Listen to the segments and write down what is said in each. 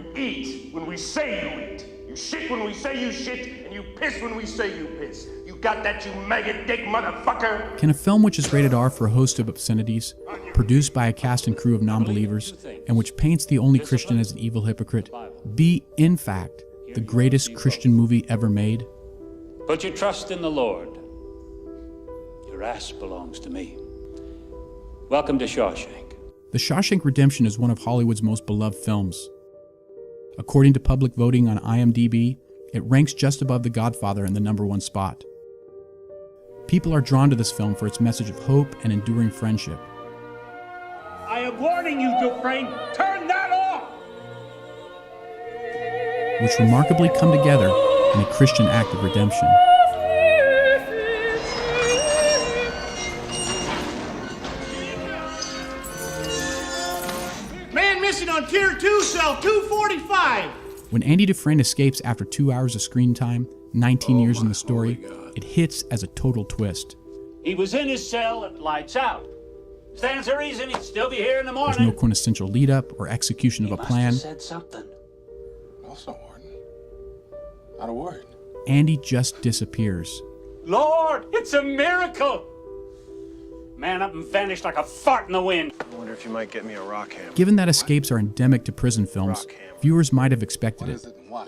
You eat when we say you eat. You shit when we say you shit, and you piss when we say you piss. You got that, you maggot dick motherfucker? Can a film which is rated R for a host of obscenities, produced by a cast and crew of non-believers, and which paints the only Christian as an evil hypocrite, be, in fact, the greatest Christian movie ever made? Put your trust in the Lord. Your ass belongs to me. Welcome to Shawshank. The Shawshank Redemption is one of Hollywood's most beloved films. According to public voting on IMDb, it ranks just above The Godfather in the #1 spot. People are drawn to this film for its message of hope and enduring friendship. I am warning you, Dufresne, turn that off! Which remarkably come together in a Christian act of redemption. Man missing on Tier 2, cell 245. When Andy Dufresne escapes after 2 hours of screen time, 19 years in the story, it hits as a total twist. He was in his cell at lights out. Stands to reason he'd still be here in the morning. There's no quintessential lead-up or execution of a plan. Must have said something. Also, Warden, not a word. Andy just disappears. Lord, it's a miracle! Man up and vanished like a fart in the wind. I wonder if you might get me a rock hammer. Given that escapes are endemic to prison films, viewers might have expected What it. is it and why?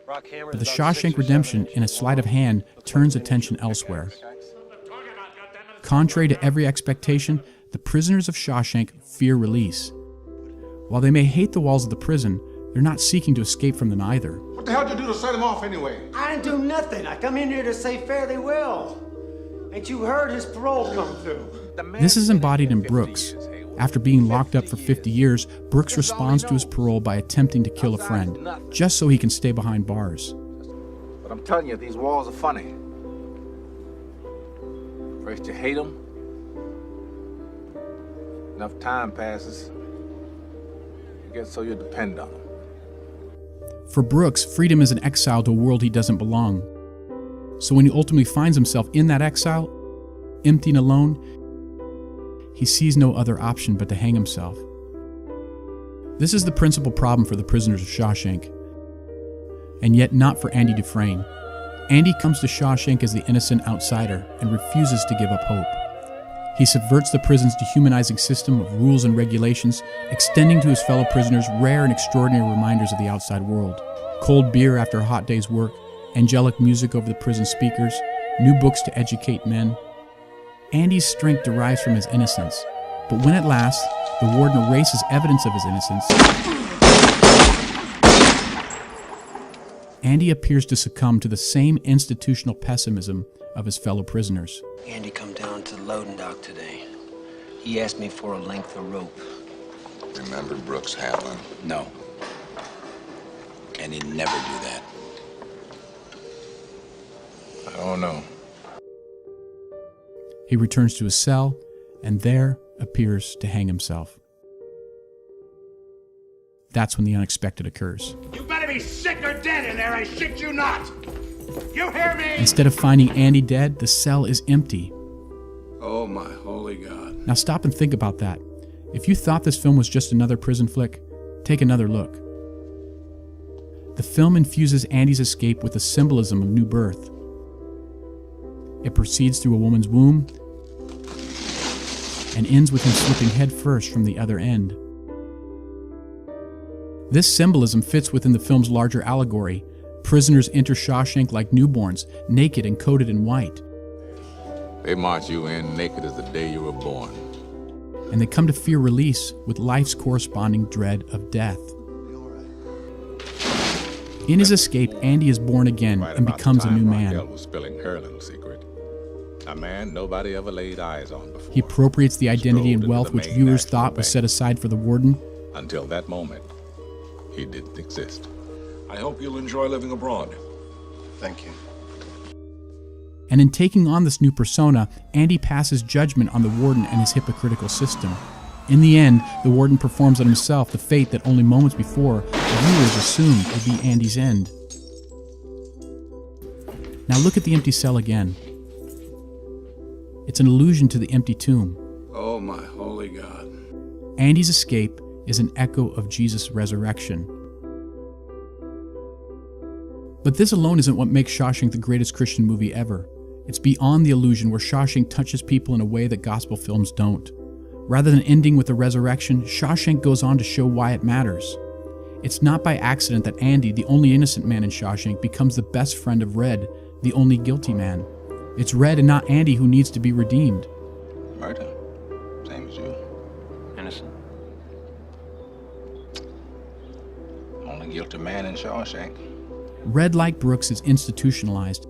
Rock hammer. But The Shawshank Redemption, in a sleight of hand, turns attention elsewhere. Contrary to every expectation, the prisoners of Shawshank fear release. While they may hate the walls of the prison, they're not seeking to escape from them either. What the hell did you do to set him off anyway? I didn't do nothing. I come in here to say fare thee well. Ain't you heard his parole come through? This is embodied in Brooks. After being locked up for 50 years, Brooks responds to his parole by attempting to kill a friend, just so he can stay behind bars. But I'm telling you, these walls are funny. First you hate them. Enough time passes, you get so you depend on them. For Brooks, freedom is an exile to a world he doesn't belong. So when he ultimately finds himself in that exile, empty and alone, he sees no other option but to hang himself. This is the principal problem for the prisoners of Shawshank, and yet not for Andy Dufresne. Andy comes to Shawshank as the innocent outsider and refuses to give up hope. He subverts the prison's dehumanizing system of rules and regulations, extending to his fellow prisoners rare and extraordinary reminders of the outside world. Cold beer after a hot day's work, angelic music over the prison speakers, new books to educate men. Andy's strength derives from his innocence, but when at last the warden erases evidence of his innocence, Andy appears to succumb to the same institutional pessimism of his fellow prisoners. Andy come down to the loading dock today. He asked me for a length of rope. Remember Brooks Hadlin? No. And he'd never do that. I don't know. He returns to his cell, and there appears to hang himself. That's when the unexpected occurs. You better be sick or dead in there, I shit you not! You hear me? Instead of finding Andy dead, the cell is empty. Oh my holy God. Now stop and think about that. If you thought this film was just another prison flick, take another look. The film infuses Andy's escape with the symbolism of new birth. It proceeds through a woman's womb and ends with him slipping headfirst from the other end. This symbolism fits within the film's larger allegory. Prisoners enter Shawshank like newborns, naked and coated in white. They march you in naked as the day you were born. And they come to fear release with life's corresponding dread of death. In his escape, Andy is born again and becomes a new man. Raquel was spilling Hurlin's secret. A man nobody ever laid eyes on before. He appropriates the identity and wealth which viewers thought was set aside for the warden. Until that moment, he didn't exist. I hope you'll enjoy living abroad. Thank you. And in taking on this new persona, Andy passes judgment on the warden and his hypocritical system. In the end, the warden performs on himself the fate that only moments before the viewers assumed would be Andy's end. Now look at the empty cell again. It's an allusion to the empty tomb. Oh my holy God. Andy's escape is an echo of Jesus' resurrection. But this alone isn't what makes Shawshank the greatest Christian movie ever. It's beyond the illusion where Shawshank touches people in a way that gospel films don't. Rather than ending with the resurrection, Shawshank goes on to show why it matters. It's not by accident that Andy, the only innocent man in Shawshank, becomes the best friend of Red, the only guilty man. It's Red and not Andy who needs to be redeemed. Murder. Same as you. Innocent. Only guilty man in Shawshank. Red, like Brooks, is institutionalized.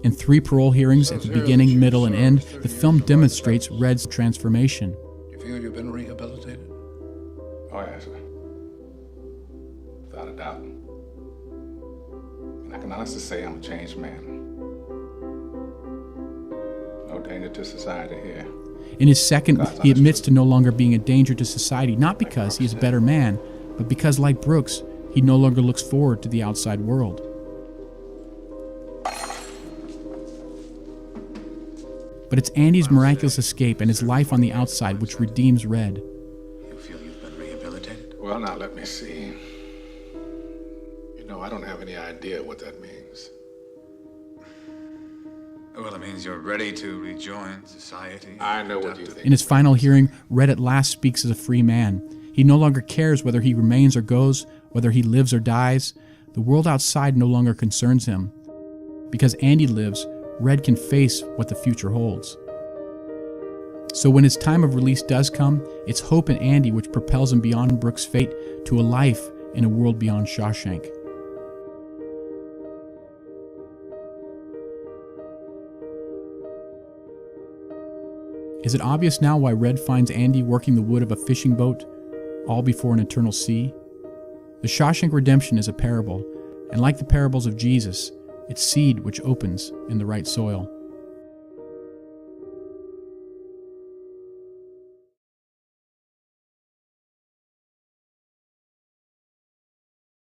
In 3 parole hearings at the beginning, middle, and end, the film demonstrates Red's transformation. You feel you've been rehabilitated? Oh, yes, sir. Without a doubt. And I can honestly say I'm a changed man. No danger to society here. In his second, he admits to no longer being a danger to society, not because he is a better man, but because, like Brooks, he no longer looks forward to the outside world. But it's Andy's miraculous escape and his life on the outside which redeems Red. You feel you've been rehabilitated? Well, now let me see. You know, I don't have any idea what that means. Well, it means you're ready to rejoin society. I know what you think. In his final hearing, Red at last speaks as a free man. He no longer cares whether he remains or goes, whether he lives or dies. The world outside no longer concerns him. Because Andy lives, Red can face what the future holds. So when his time of release does come, it's hope in Andy which propels him beyond Brooks' fate to a life in a world beyond Shawshank. Is it obvious now why Red finds Andy working the wood of a fishing boat, all before an eternal sea? The Shawshank Redemption is a parable, and like the parables of Jesus, it's seed which opens in the right soil.